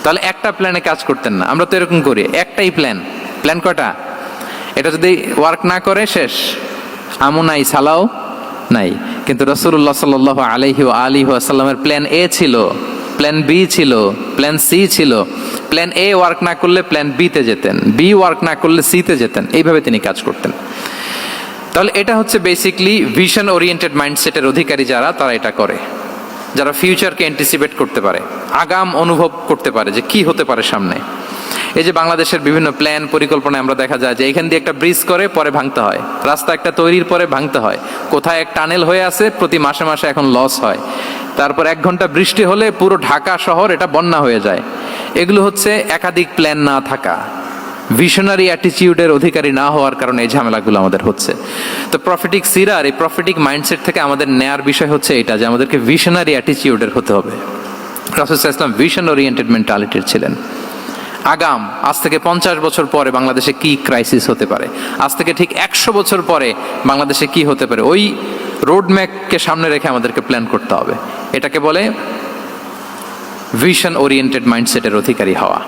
তাহলে একটা প্ল্যানে কাজ করতেন না। আমরা তো এরকম করি, একটাই প্ল্যান। প্ল্যান কটা? এটা যদি ওয়ার্ক না করে শেষ, আমও নাই সালাও নাই। কিন্তু রাসূলুল্লাহ সাল্লাল্লাহু আলাইহি ওয়া আলিহি ওয়াসাল্লামের প্ল্যান এ ছিল, প্ল্যান বি ছিল, প্ল্যান সি ছিল। প্ল্যান এ ওয়ার্ক না করলে প্ল্যান বিতে যেতেন, বি ওয়ার্ক না করলে সিতে যেতেন। এইভাবে তিনি কাজ করতেন। তাহলে এটা হচ্ছে বেসিকলি ভিশন ওরিয়েন্টেড মাইন্ডসেটের অধিকারী যারা, তারা এটা করে, যারা ফিউচারকে অ্যান্টিসিপেট করতে পারে, আগাম অনুভব করতে পারে যে কি হতে পারে সামনে। এই যে বাংলাদেশের বিভিন্ন প্ল্যান পরিকল্পনায় আমরা দেখা যায় যে এখান দিয়ে একটা ব্রিজ করে পরে ভাঙতে হয়, রাস্তা একটা তৈরির পরে ভাঙতে হয়, কোথায় এক টানেল হয়ে আছে প্রতি মাসে মাসে এখন লস হয়, তারপর 1 ঘন্টা বৃষ্টি হলে পুরো ঢাকা শহর এটা বন্যা হয়ে যায়। এগুলো হচ্ছে একাধিক প্ল্যান না থাকা, ভিশনারি অ্যাটিটিউডের অধিকারী না হওয়ার কারণে এই ঝামেলাগুলো আমাদের হচ্ছে। তো প্রফেটিক সিরার এই প্রফেটিক মাইন্ডসেট থেকে আমাদের নেয়ার বিষয় হচ্ছে এটা, যে আমাদেরকে ভিশনারি অ্যাটিটিউডের হতে হবে। রাসূল সাল্লাল্লাহু আলাইহি ওয়াসাল্লাম ভিশন ওরিয়েন্টেড মেন্টালিটির ছিলেন। আগাম, আজ থেকে 50 বছর পরে বাংলাদেশে কি ক্রাইসিস হতে পারে, আজ থেকে ঠিক 100 বছর পরে বাংলাদেশে কি হতে পারে, ওই রোড ম্যাপকে সামনে রেখে আমাদেরকে প্ল্যান করতে হবে। এটাকে বলে ভিশন ওরিয়েন্টেড মাইন্ডসেটের অধিকারী হওয়া।